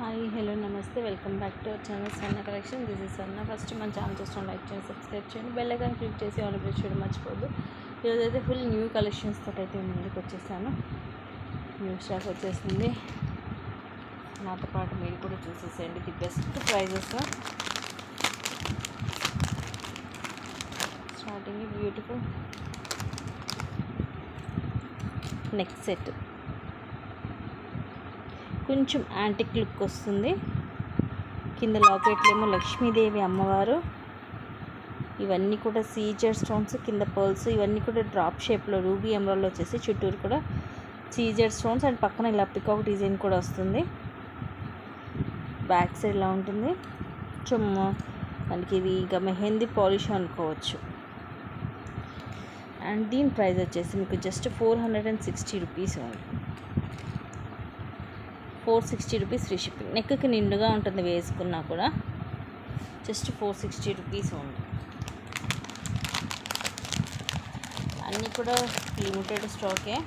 Hi hello నమస్తే welcome back to our channel సన్న collection. This is సన్న. First మన ఛానల్ చూసిన లైక్ చేయండి, సబ్స్క్రైబ్ చేయండి, బెల్ ఐకాన్ క్లిక్ చేసి ఆల్ ప్రెస్ చేయడం మర్చిపోద్దు. ఈరోజు అయితే ఫుల్ న్యూ కలెక్షన్స్ తోటి అయితే ముందుకు వచ్చేసాను. న్యూ స్టాక్ వచ్చేసింది. నాతో పాటు మీరు కూడా చూసేసేయండి. The best prices. Starting beautiful neck set, కొంచెం యాంటిక్ లుక్ వస్తుంది. కింద లాకెట్లు ఏమో లక్ష్మీదేవి అమ్మవారు, ఇవన్నీ కూడా సీజర్ స్టోన్స్, కింద పర్ల్స్, ఇవన్నీ కూడా డ్రాప్ షేప్లో రూబీ ఎమరాల్డ్ వచ్చేసి చుట్టూరు కూడా సీజర్ స్టోన్స్ అండ్ పక్కన ఇలా పికాక్ డిజైన్ కూడా వస్తుంది. బ్యాక్ సైడ్ ఇలా ఉంటుంది. కొంచెం మనకి ఇది ఇంకా మెహందీ పాలిష్ అనుకోవచ్చు. అండ్ దీని ప్రైస్ వచ్చేసి మీకు జస్ట్ 460 రూపీస్ ఉంది. 460 రూపీస్ ఫ్రీ షిప్పింగ్. నెక్కి నిండుగా ఉంటుంది వేసుకున్నా కూడా. జస్ట్ 460 రూపీస్ ఉంది. అన్నీ కూడా లిమిటెడ్ స్టాకే.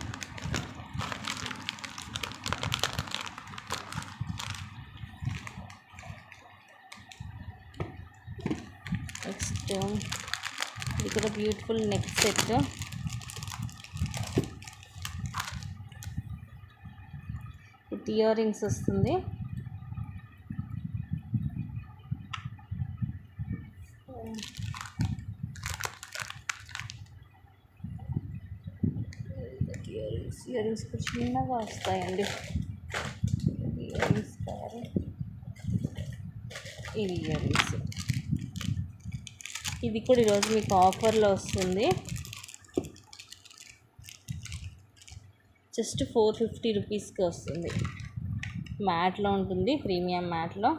నెక్స్ట్ ఇది కూడా beautiful neck set. With ear rings వస్తుంది. ఇయర్ రింగ్స్ కూడా చిన్నగా వస్తాయండి. ఇయర్ రింగ్స్ కావాలి. ఇవి ఇయర్ రింగ్స్, ఇది కూడా ఈరోజు మీకు ఆఫర్లో వస్తుంది. జస్ట్ 450 రూపీస్కి వస్తుంది. మ్యాట్లో ఉంటుంది, ప్రీమియం మ్యాట్లో.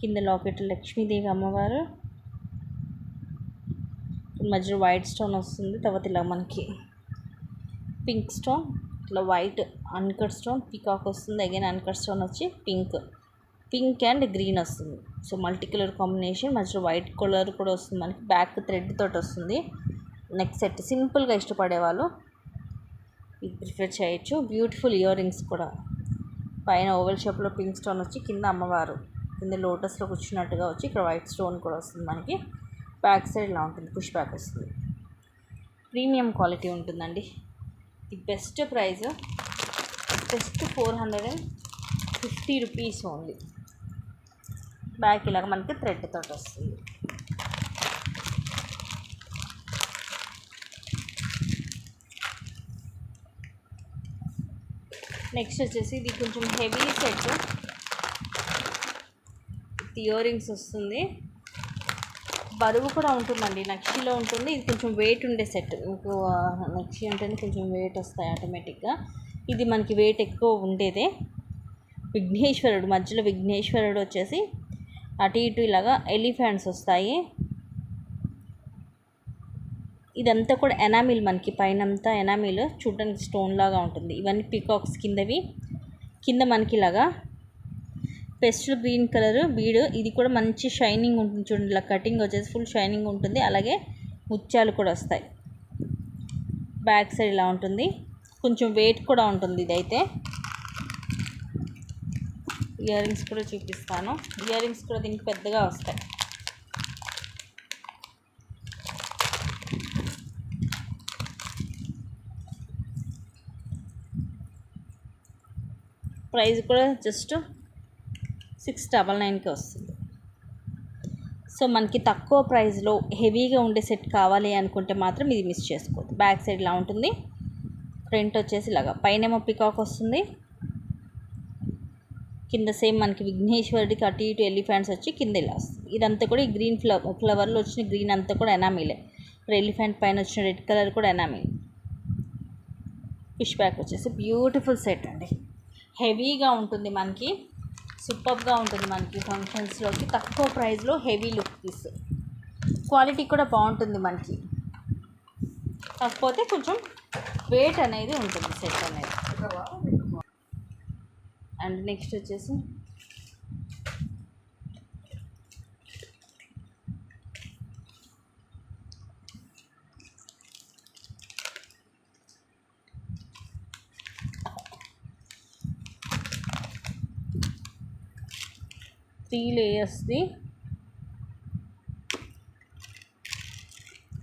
కింద లాకెట్ లక్ష్మీదేవి అమ్మవారు, మధ్యలో వైట్ స్టోన్ వస్తుంది. తర్వాత ఇలా మనకి పింక్ స్టోన్, ఇట్లా వైట్ అన్కట్ స్టోన్, పీకాక్ వస్తుంది. అగైన్ అన్కట్ స్టోన్ వచ్చి పింక్ అండ్ గ్రీన్ వస్తుంది. So multi colour combination. మధ్యలో వైట్ కలర్ కూడా వస్తుంది మనకి. బ్యాక్ థ్రెడ్ తోటి వస్తుంది. నెక్ సెట్ సింపుల్గా ఇష్టపడేవాళ్ళు ఇది ప్రిఫర్ చేయొచ్చు. బ్యూటిఫుల్ ఇయర్ రింగ్స్ కూడా. పైన ఓవెల్ షేప్లో పింక్ స్టోన్ వచ్చి, కింద అమ్మవారు కింద లోటస్లో కూర్చున్నట్టుగా వచ్చి, ఇక్కడ వైట్ స్టోన్ కూడా వస్తుంది మనకి. బ్యాక్ సైడ్ ఇలా ఉంటుంది, పుష్ బ్యాక్ వస్తుంది. ప్రీమియం క్వాలిటీ ఉంటుందండి. The best price just 450 rupees only. Back ఇలాగ మనకి థ్రెడ్ తోటి వస్తుంది. నెక్స్ట్ వచ్చేసి ఇది కొంచెం హెవీ సెట్. ఇయర్ రింగ్స్ వస్తుంది. బరువు కూడా ఉంటుందండి. నక్షిలో ఉంటుంది. ఇది కొంచెం వెయిట్ ఉండే సెట్. మీకు నక్షి ఉంటేనే కొంచెం వెయిట్ వస్తాయి ఆటోమేటిక్గా. ఇది మనకి వెయిట్ ఎక్కువ ఉండేదే. విఘ్నేశ్వరుడు, మధ్యలో విఘ్నేశ్వరుడు వచ్చేసి అటు ఇటు ఇలాగా ఎలిఫెంట్స్ వస్తాయి. ఇదంతా కూడా ఎనామిల్, మనకి పైనంతా ఎనామిల్, చూడడానికి స్టోన్ లాగా ఉంటుంది. ఇవన్నీ పీకాక్స్ కిందవి. కింద మనకి ఇలాగా పెస్టల్ గ్రీన్ కలర్ బీడ్. ఇది కూడా మంచి షైనింగ్ ఉంటుంది చూడండి. ఇలా కటింగ్ వచ్చేసి ఫుల్ షైనింగ్ ఉంటుంది. అలాగే ముత్యాలు కూడా వస్తాయి. బ్యాక్ సైడ్ ఇలా ఉంటుంది. కొంచెం వెయిట్ కూడా ఉంటుంది ఇదైతే. ఇయర్ రింగ్స్ కూడా చూపిస్తాను. ఇయర్ రింగ్స్ కూడా దీనికి పెద్దగా వస్తాయి. ప్రైస్ కూడా జస్ట్ 699కి వస్తుంది. సో మనకి తక్కువ ప్రైస్లో హెవీగా ఉండే సెట్ కావాలి అనుకుంటే మాత్రం ఇది మిస్ చేసుకోవద్దు. బ్యాక్ సైడ్ ఇలా ఉంటుంది. ఫ్రంట్ వచ్చేసి ఇలాగా పైనేమో పికాక్ వస్తుంది. కింద సేమ్ మనకి విఘ్నేశ్వరుడికి అటు ఇటు ఎలిఫెంట్స్ వచ్చి కింద ఇలా వస్తుంది. ఇదంతా కూడా ఈ గ్రీన్ ఫ్లవర్లో వచ్చిన గ్రీన్ అంతా కూడా ఎనామిలే. ఇప్పుడు ఎలిఫెంట్ పైన వచ్చిన రెడ్ కలర్ కూడా ఎనామిల్. ఫిష్ బ్యాక్ వచ్చేసి బ్యూటిఫుల్ సెట్ అండి. హెవీగా ఉంటుంది మనకి. సూపర్గా ఉంటుంది మనకి. ఫంక్షన్స్లోకి తక్కువ ప్రైస్లో హెవీ లుక్ పీస్. క్వాలిటీ కూడా బాగుంటుంది మనకి. కాకపోతే కొంచెం వెయిట్ అనేది ఉంటుంది సెట్ అనేది. అండ్ నెక్స్ట్ వచ్చేసి 3 లేయర్స్ది.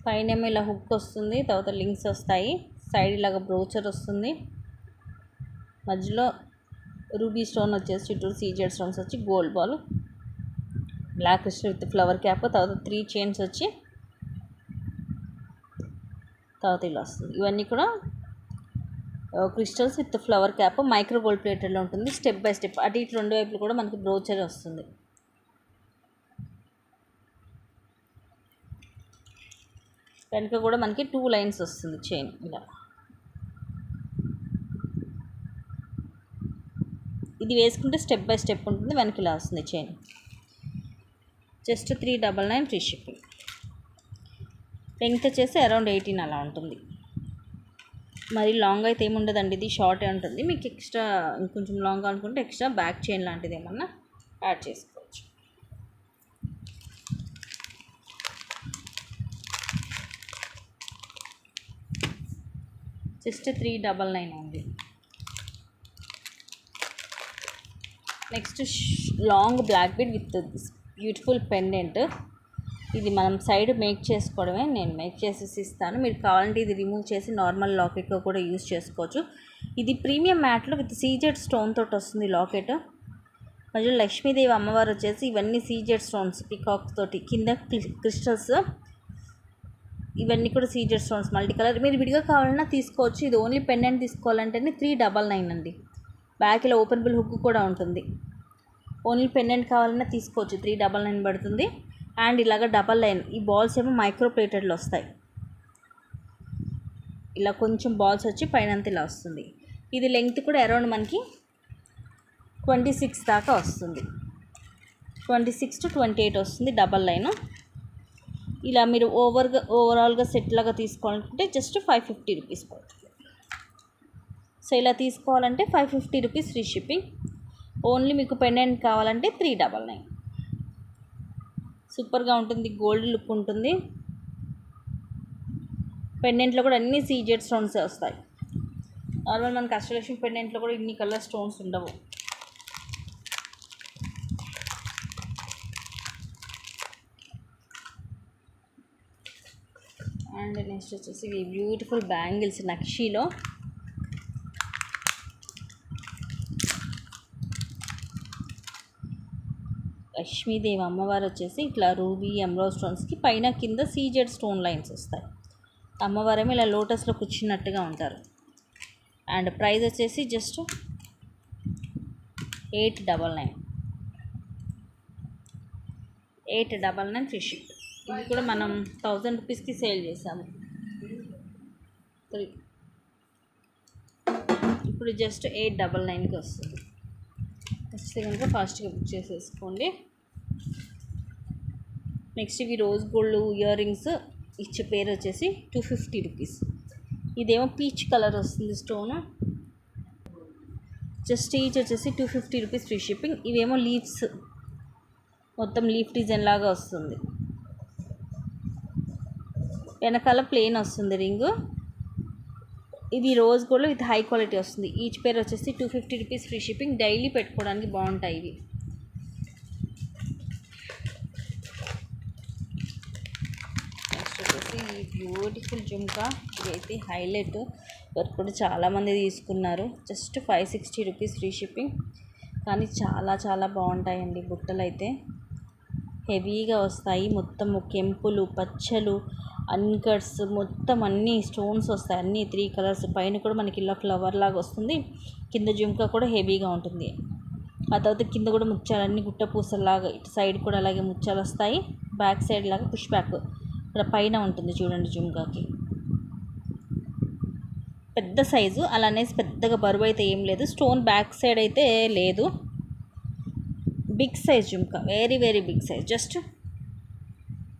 పైనేమో ఇలా హుక్ వస్తుంది, తర్వాత లింక్స్ వస్తాయి, సైడ్ ఇలాగ బ్రోచర్ వస్తుంది, మధ్యలో రూబీ స్టోన్ వచ్చేసి చుట్టూ సీజెడ్ స్టోన్స్ వచ్చి gold ball, black crystal with flower cap, తర్వాత 3 చైన్స్ వచ్చి తర్వాత ఇలా వస్తుంది. ఇవన్నీ కూడా crystals with flower cap, micro gold ప్లేటెడ్లో ఉంటుంది. స్టెప్ బై స్టెప్ అటు ఇటు 2 వైపులు కూడా మనకి బ్రోచర్ వస్తుంది. వెనుక కూడా మనకి 2 లైన్స్ వస్తుంది చైన్ ఇలా. ఇది వేసుకుంటే స్టెప్ బై స్టెప్ ఉంటుంది, వెనక్కి ఇలా వస్తుంది chain. Just 399 free shipping. Length వచ్చేసి అరౌండ్ 18 అలా ఉంటుంది. మరి లాంగ్ అయితే ఏముండదండి, ఇది షార్టే ఉంటుంది. మీకు ఎక్స్ట్రా ఇంకొంచెం లాంగ్ అనుకుంటే ఎక్స్ట్రా బ్యాక్ చైన్ లాంటిది ఏమన్నా యాడ్ చేసుకోవచ్చు. జస్ట్ 399 ఉంది. Next long black bead with beautiful pendant. ఇది మనం సైడ్ మేక్ చేసుకోవడమే, నేను మేక్ చేసేసి ఇస్తాను. మీరు కావాలంటే ఇది రిమూవ్ చేసి నార్మల్ లాకెట్గా కూడా యూజ్ చేసుకోవచ్చు. ఇది ప్రీమియం మ్యాట్లో విత్ సీజెడ్ స్టోన్ తోటి వస్తుంది లాకెట్. మధ్యలో లక్ష్మీదేవి అమ్మవారు వచ్చేసి ఇవన్నీ సీజెడ్ స్టోన్స్ పికాక్ తోటి, కింద క్రిస్టల్స్, ఇవన్నీ కూడా సీజెడ్ స్టోన్స్ మల్టీ కలర్. మీరు విడిగా కావాలన్నా తీసుకోవచ్చు. ఇది ఓన్లీ పెండెంట్ తీసుకోవాలంటేనే 399 అండి. బ్యాక్ ఇలా ఓపెనబుల్ హుక్ కూడా ఉంటుంది. ఓన్లీ పెండెంట్ కావాలన్నా తీసుకోవచ్చు, 399 పడుతుంది. అండ్ ఇలాగ డబల్ లైన్, ఈ బాల్స్ ఏమో మైక్రో ప్లేటెడ్లో వస్తాయి. ఇలా కొంచెం బాల్స్ వచ్చి పైన ఇలా వస్తుంది. ఇది లెంగ్త్ కూడా అరౌండ్ మనకి 26 దాకా వస్తుంది, 26 to 28 వస్తుంది డబల్ లైను. ఇలా మీరు ఓవరాల్గా సెట్ లాగా తీసుకోవాలనుకుంటే జస్ట్ 550 రూపీస్ పడుతుంది. సో ఇలా తీసుకోవాలంటే 550 రూపీస్ ఫ్రీ షిప్పింగ్. ఓన్లీ మీకు పెండెంట్ కావాలంటే 399. సూపర్గా ఉంటుంది, గోల్డ్ లుక్ ఉంటుంది. పెండెంట్లో కూడా అన్ని సీజెడ్ స్టోన్స్ వస్తాయి. నార్మల్ మనకి అష్టలక్ష్మి పెండెంట్లో కూడా ఇన్ని కలర్ స్టోన్స్ ఉండవు. అండ్ నెక్స్ట్ వచ్చేసి బ్యూటిఫుల్ బ్యాంగిల్స్ నక్షీలో. లక్ష్మీదేవి అమ్మవారు వచ్చేసి ఇట్లా రూబీ ఎమరాల్డ్ స్టోన్స్కి పైన కింద సీజెడ్ స్టోన్ లైన్స్ వస్తాయి. అమ్మవారేమో ఇలా లోటస్లో కూర్చున్నట్టుగా ఉంటారు. అండ్ ప్రైస్ వచ్చేసి జస్ట్ 899. 899 free ship. ఇది కూడా మనం 1000 రూపీస్కి సేల్ చేసాము. ఇప్పుడు జస్ట్ 899కి వస్తుంది. నెక్స్ట్ కనుక ఫాస్ట్గా బుక్ చేసేసుకోండి. నెక్స్ట్ ఇవి రోజ్ గోల్డ్ ఇయర్ రింగ్స్, ఇచ్చే పేరు వచ్చేసి 250 రూపీస్. ఇదేమో పీచ్ కలర్ వస్తుంది స్టోన్. జస్ట్ ఈచ్ వచ్చేసి 250 రూపీస్ ఫ్రీ షిప్పింగ్. ఇవేమో లీవ్స్, మొత్తం లీఫ్ డిజైన్ లాగా వస్తుంది. వెనకాల ప్లెయిన్ వస్తుంది రింగు. ఇది rose gold with high quality వస్తుంది. ఈచ్ పేర్ వచ్చేసి 250 రూపీస్ ఫ్రీ షిప్పింగ్. డైలీ పెట్టుకోవడానికి బాగుంటాయి ఇవి. నెక్స్ట్ వచ్చేసి ఈ బ్యూటిఫుల్ జుమ్కా, ఇదైతే హైలైట్ వర్క్ కూడా చాలామంది తీసుకున్నారు. Just 560 rupees free shipping. కానీ చాలా చాలా బాగుంటాయండి బుట్టలు అయితే, హెవీగా వస్తాయి. మొత్తం కెంపులు, పచ్చలు, అన్కట్స్, మొత్తం అన్ని స్టోన్స్ వస్తాయి. అన్ని 3 కలర్స్. పైన కూడా మనకి ఇలా ఫ్లవర్ లాగా వస్తుంది. కింద జుమ్కా కూడా హెవీగా ఉంటుంది. ఆ తర్వాత కింద కూడా ముత్యాలన్నీ గుట్ట పూసలాగా, ఇటు సైడ్ కూడా అలాగే ముత్యాలు వస్తాయి. బ్యాక్ సైడ్ లాగా పుష్ బ్యాక్ ఇక్కడ పైన ఉంటుంది చూడండి. జుమ్కాకి పెద్ద సైజు, అలా అనేసి పెద్దగా బరువు అయితే ఏం లేదు. స్టోన్ బ్యాక్ సైడ్ అయితే లేదు. Big size jhumka, very very big size. Just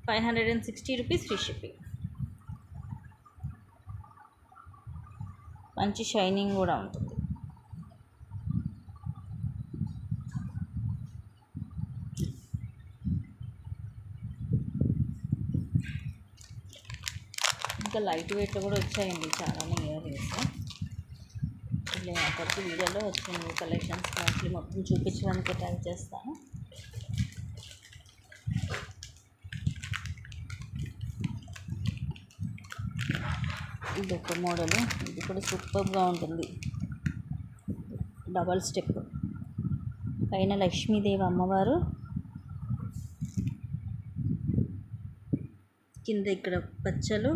560 rupees free shipping. మంచి షైనింగ్ కూడా ఉంటుంది. ఇంకా లైట్ వెయిట్లో కూడా వచ్చాయండి చాలానే ఇయర్ రింగ్స్. ఇలా ప్రతి వీడియోలో వచ్చిన కలెక్షన్స్ మోస్ట్లీ మొత్తం చూపించడానికి ట్రై చేస్తాను. ఇది ఒక మోడల్, ఇది కూడా సూపర్గా ఉంటుంది. డబల్ స్టెప్ పైన లక్ష్మీదేవి అమ్మవారు, కింద ఇక్కడ పచ్చలు,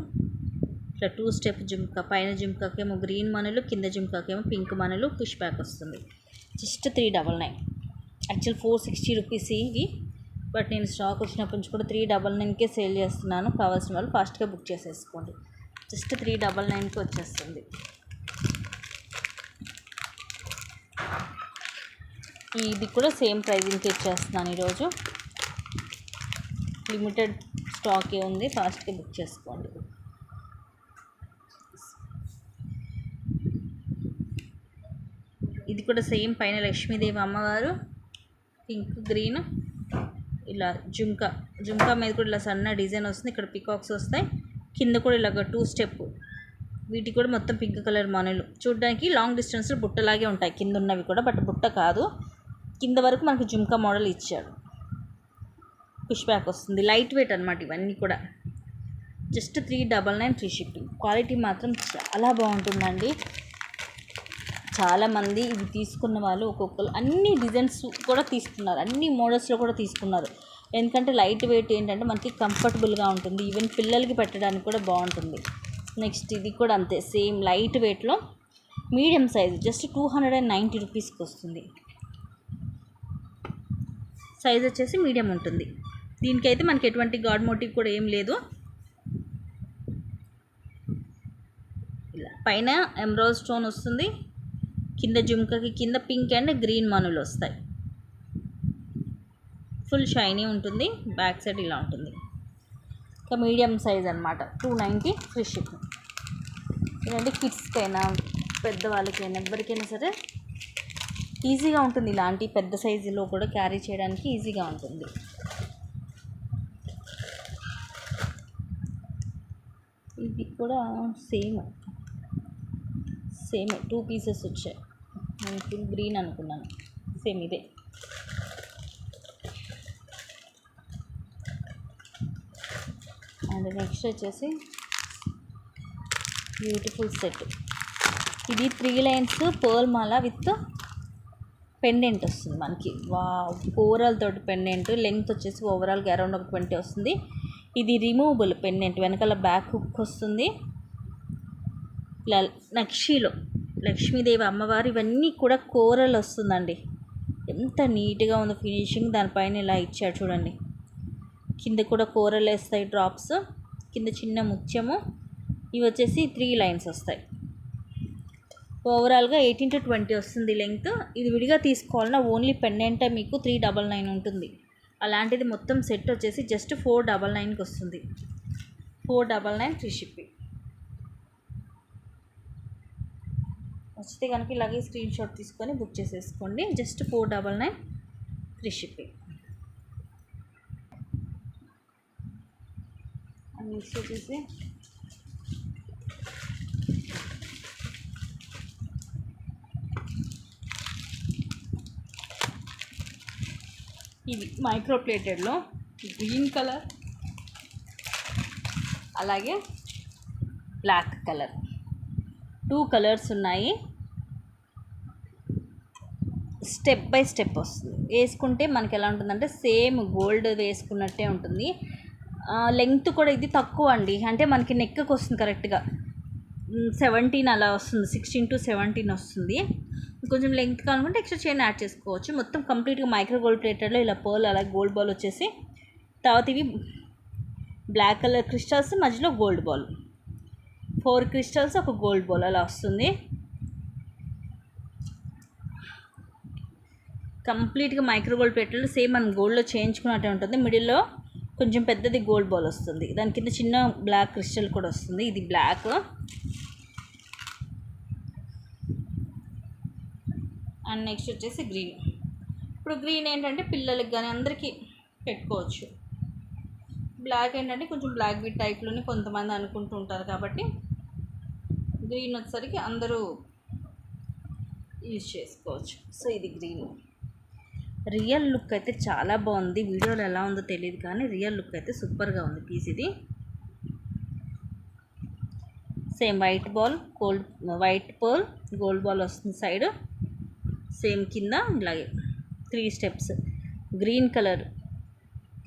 ఇట్లా 2 స్టెప్ జుమ్కా. పైన జుమ్కాకేమో గ్రీన్ మనులు, కింద జుమ్కాకేమో పింక్ మనులు, పుష్ బ్యాక్ వస్తుంది. జస్ట్ 399. యాక్చువల్ 460 రూపీస్ ఇవి, బట్ నేను స్టాక్ వచ్చినప్పటి నుంచి కూడా 399కే సేల్ చేస్తున్నాను. కావాల్సిన వాళ్ళు ఫాస్ట్గా బుక్ చేసేసుకోండి. జస్ట్ 399కి వచ్చేస్తుంది. ఇది కూడా సేమ్ ప్రైజింగ్కి ఇచ్చేస్తున్నాను ఈరోజు. లిమిటెడ్ స్టాకే ఉంది, ఫాస్ట్గా బుక్ చేసుకోండి. ఇది కూడా సేమ్ పైన లక్ష్మీదేవి అమ్మవారు, పింక్ గ్రీన్, ఇలా జుమ్కా మీద కూడా ఇలా సన్న డిజైన్ వస్తుంది. ఇక్కడ పికాక్స్ వస్తాయి, కింద కూడా ఇలాగ 2 స్టెప్. వీటికి కూడా మొత్తం పింక్ కలర్ మనులు. చూడడానికి లాంగ్ డిస్టెన్స్లో బుట్టలాగే ఉంటాయి కింద ఉన్నవి కూడా, బట్ బుట్ట కాదు. కింద వరకు మనకి జుమ్కా మోడల్ ఇచ్చాడు. పుష్ బ్యాక్ వస్తుంది. లైట్ వెయిట్ అనమాట ఇవన్నీ కూడా. Just 399 free shipping. క్వాలిటీ మాత్రం చాలా బాగుంటుందండి. చాలామంది ఇవి తీసుకున్న వాళ్ళు ఒక్కొక్కరు అన్ని డిజైన్స్ కూడా తీసుకున్నారు, అన్ని మోడల్స్లో కూడా తీసుకున్నారు. ఎందుకంటే లైట్ వెయిట్ ఏంటంటే మనకి కంఫర్టబుల్గా ఉంటుంది, ఈవెన్ పిల్లలకి పెట్టడానికి కూడా బాగుంటుంది. నెక్స్ట్ ఇది కూడా అంతే, సేమ్ లైట్ వెయిట్లో మీడియం సైజు, జస్ట్ 290 రూపీస్కి వస్తుంది. సైజ్ వచ్చేసి మీడియం ఉంటుంది. దీనికైతే మనకి ఎటువంటి గాడ్ మోటివ్ కూడా ఏం లేదు. ఇలా పైన ఎమరాల్డ్ స్టోన్ వస్తుంది, కింద జుమ్కాకి కింద పింక్ అండ్ గ్రీన్ మనులు వస్తాయి. ఫుల్ షైనీ ఉంటుంది. బ్యాక్ సైడ్ ఇలా ఉంటుంది. ఇంకా మీడియం సైజ్ అనమాట. 290 ఫ్రీ షిప్పింగ్. ఇలాంటి కిడ్స్కైనా పెద్దవాళ్ళకైనా ఎవరికైనా సరే ఈజీగా ఉంటుంది. ఇలాంటి పెద్ద సైజులో కూడా క్యారీ చేయడానికి ఈజీగా ఉంటుంది. ఇది కూడా సేమ్ 2 పీసెస్ వచ్చాయి. నేను ఫుల్ గ్రీన్ అనుకున్నాను, సేమ్ ఇదే. అండ్ నెక్స్ట్ వచ్చేసి బ్యూటిఫుల్ సెట్. ఇది 3 lines pearl Mala with pendant వస్తుంది మనకి. కోరల్ తోటి పెండెంట్. లెంగ్త్ వచ్చేసి ఓవరాల్గా అరౌండ్ ఒక 20 వస్తుంది. ఇది రిమూవబుల్ పెండెంట్, వెనకాల బ్యాక్ హుక్ వస్తుంది. ఇలా నక్షీలో లక్ష్మీదేవి అమ్మవారు, ఇవన్నీ కూడా కోరల్ వస్తుందండి. ఎంత నీట్గా ఉందో ఫినిషింగ్. దానిపైన ఇలా ఇచ్చాడు చూడండి. కింద కూడా కోరల్ వేస్తాయి డ్రాప్స్, కింద చిన్న ముత్యము. ఇవి వచ్చేసి 3 లైన్స్ వస్తాయి. ఓవరాల్గా 18 to 20 వస్తుంది లెంగ్త్. ఇది విడిగా తీసుకోవాలన్నా ఓన్లీ పెండెంటే మీకు 399 ఉంటుంది. అలాంటిది మొత్తం సెట్ వచ్చేసి జస్ట్ 499కి వస్తుంది. 499 ఫ్రీ షిప్పింగ్. వచ్చితే కనుక ఇలాగే స్క్రీన్ షాట్ తీసుకొని బుక్ చేసేసుకోండి. Just 499 free shipping. నెక్స్ట్ వచ్చేసి ఇది మైక్రో ప్లేటెడ్లో గ్రీన్ కలర్ అలాగే బ్లాక్ కలర్, 2 కలర్స్ ఉన్నాయి. స్టెప్ బై స్టెప్ వస్తుంది. వేసుకుంటే మనకి ఎలా ఉంటుందంటే సేమ్ గోల్డ్ వేసుకున్నట్టే ఉంటుంది. లెంగ్త్ కూడా ఇది తక్కువ అండి, అంటే మనకి నెక్కి వస్తుంది కరెక్ట్గా 17 అలా వస్తుంది, 16 to 17 వస్తుంది. కొంచెం లెంగ్త్ కావాలనుకుంటే ఎక్స్ట్రా చైన్ యాడ్ చేసుకోవచ్చు. మొత్తం కంప్లీట్గా మైక్రో గోల్డ్ ప్లేటెడ్లో ఇలా పర్ల్ అలాగే గోల్డ్ బాల్ వచ్చేసి, తర్వాత ఇవి బ్లాక్ కలర్ క్రిస్టల్స్, మధ్యలో గోల్డ్ బాల్, 4 క్రిస్టల్స్ ఒక గోల్డ్ బాల్ అలా వస్తుంది. కంప్లీట్గా మైక్రో గోల్డ్ ప్లేటెడ్లో సేమ్ మనం గోల్డ్లో చేయించుకున్నట్టే ఉంటుంది. మిడిల్లో కొంచెం పెద్దది గోల్డ్ బాల్ వస్తుంది, దాని కింద చిన్న బ్లాక్ క్రిస్టల్ కూడా వస్తుంది. ఇది బ్లాక్. అండ్ నెక్స్ట్ వచ్చేసి గ్రీన్. ఇప్పుడు గ్రీన్ ఏంటంటే పిల్లలకి కానీ అందరికీ పెట్టుకోవచ్చు. బ్లాక్ ఏంటంటే కొంచెం బ్లాక్ బిట్ టైప్లోనే కొంతమంది అనుకుంటూ ఉంటారు కాబట్టి గ్రీన్ వచ్చేసరికి అందరూ యూజ్ చేసుకోవచ్చు. సో ఇది గ్రీన్. రియల్ లుక్ అయితే చాలా బాగుంది. వీడియోలో ఎలా ఉందో తెలియదు కానీ రియల్ లుక్ అయితే సూపర్గా ఉంది పీస్. ఇది same white ball white pearl gold ball వస్తుంది సైడ్. సేమ్ కింద ఇలాగే 3 స్టెప్స్. గ్రీన్ కలర్,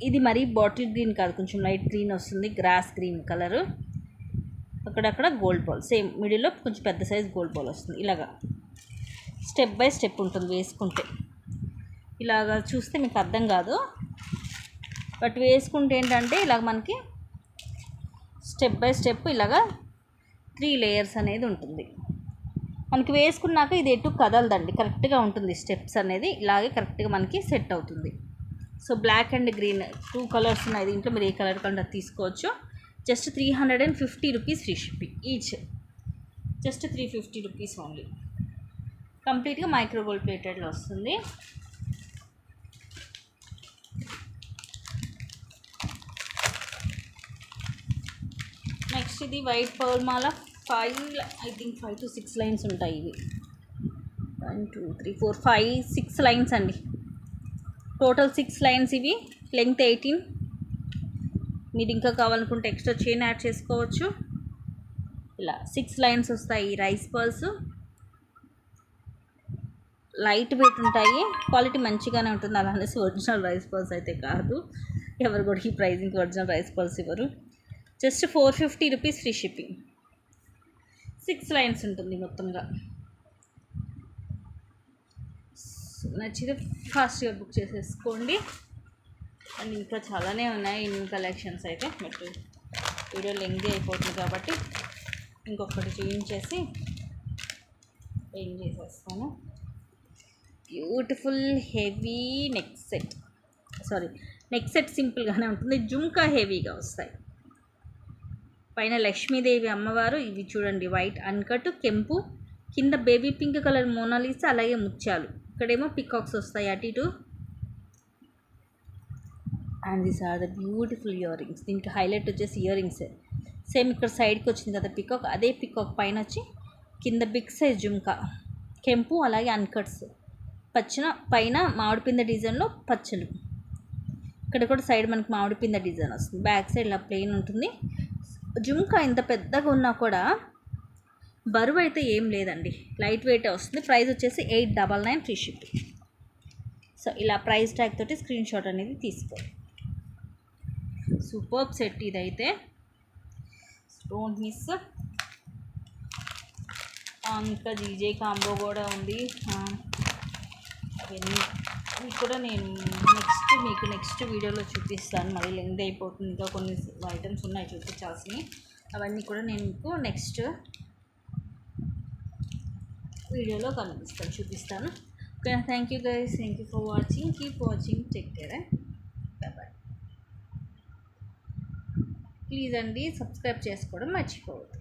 ఇది మరీ బాటిల్ గ్రీన్ కాదు, కొంచెం లైట్ గ్రీన్ వస్తుంది, గ్రాస్ గ్రీన్ కలరు. అక్కడక్కడ గోల్డ్ బాల్, సేమ్ మిడిల్లో కొంచెం పెద్ద సైజ్ గోల్డ్ బాల్ వస్తుంది. ఇలాగా స్టెప్ బై స్టెప్ ఉంటుంది వేసుకుంటే. ఇలాగా చూస్తే మీకు అర్థం కాదు, బట్ వేసుకుంటే ఏంటంటే ఇలాగ మనకి స్టెప్ బై స్టెప్ ఇలాగా 3 లేయర్స్ అనేది ఉంటుంది. మనకి వేసుకున్నాక ఇది ఎటు కదలదండి, కరెక్ట్గా ఉంటుంది. స్టెప్స్ అనేది ఇలాగే కరెక్ట్గా మనకి సెట్ అవుతుంది. So black and green 2 colours ఉన్నాయి దీంట్లో, మీరు ఏ కలర్ కంటే తీసుకోవచ్చు. Just 350 rupees free shipping each. Just 350 rupees only. కంప్లీట్గా మైక్రోగోల్డ్ ప్లేటెడ్లో వస్తుంది. నెక్స్ట్ ఇది వైట్ పర్ల్ మాల. 5 to 6 లైన్స్ ఉంటాయి ఇవి. 1 2 3 4 5 6 లైన్స్ అండి. టోటల్ 6 లైన్స్ ఇవి. లెంగ్త్ 18. మీరు ఇంకా కావాలనుకుంటే ఎక్స్ట్రా చైన్ యాడ్ చేసుకోవచ్చు. ఇలా 6 లైన్స్ వస్తాయి. రైస్ పర్ల్స్ లైట్ వెయిట్ ఉంటాయి, క్వాలిటీ మంచిగానే ఉంటుంది. అలానేసి ఒరిజినల్ రైస్ పర్ల్స్ అయితే కాదు, ఎవరు కూడా ఈ ప్రైజింగ్కి ఒరిజినల్ రైస్ పర్ల్స్ ఇవ్వరు. Just 450 rupees free shipping. 6 lines ఉంటుంది మొత్తంగా. నచ్చితే ఫాస్ట్గా బుక్ చేసేసుకోండి. అండ్ ఇంకా చాలానే ఉన్నాయి న్యూ కలెక్షన్స్ అయితే. బట్ వీడియో లెంగ్తీ అయిపోతుంది కాబట్టి ఇంకొకటి చూపించేసి ఏం చేసేస్తాను. బ్యూటిఫుల్ హెవీ నెక్ సెట్ సింపుల్గానే ఉంటుంది, జుంకా హెవీగా వస్తాయి. పైన లక్ష్మీదేవి అమ్మవారు, ఇవి చూడండి వైట్ అన్కట్ కెంపు, కింద బేబీ పింక్ కలర్ మోనాలిసా, అలాగే ముత్యాలు. ఇక్కడేమో పికాక్స్ వస్తాయి అటు ఇటు. And these are the beautiful earrings. దీనికి హైలైట్ వచ్చేసి ఇయర్ రింగ్సే. సేమ్ ఇక్కడ సైడ్కి వచ్చింది కదా పికాక్, అదే పికాక్ పైన వచ్చి కింద బిగ్ సైజ్ జుంకా కెంపు, అలాగే అన్కట్స్ పైన మామిడిపింద డిజైన్లో పచ్చలు. ఇక్కడ కూడా సైడ్ మనకి మామిడిపింద డిజైన్ వస్తుంది. బ్యాక్ సైడ్ ఇలా ప్లెయిన్ ఉంటుంది. జుంకా ఇంత పెద్దగా ఉన్నా కూడా బరువు అయితే ఏం లేదండి, లైట్ వెయిట్ వస్తుంది. ప్రైస్ వచ్చేసి 899 ఫ్రీ షిప్పింగ్. సో ఇలా ప్రైస్ ట్యాగ్ తోటి స్క్రీన్ షాట్ అనేది తీసుకోండి. సూపర్ సెట్ ఇదైతే, డోంట్ మిస్. ఇంకా జీజే కాంబో కూడా ఉంది. అవన్నీ కూడా నేను మీకు నెక్స్ట్ వీడియోలో చూపిస్తాను. మళ్ళీ లెంగ్త్ అయిపోతుంది, ఇంకా కొన్ని ఐటమ్స్ ఉన్నాయి చూపించాల్సినవి. అవన్నీ కూడా నేను మీకు నెక్స్ట్ వీడియోలో చూపిస్తాను. Okay, thank you guys, thank you for watching. Keep watching, take care, bye. Please అండి సబ్స్క్రైబ్ చేసుకోవడం మర్చిపోవద్దు.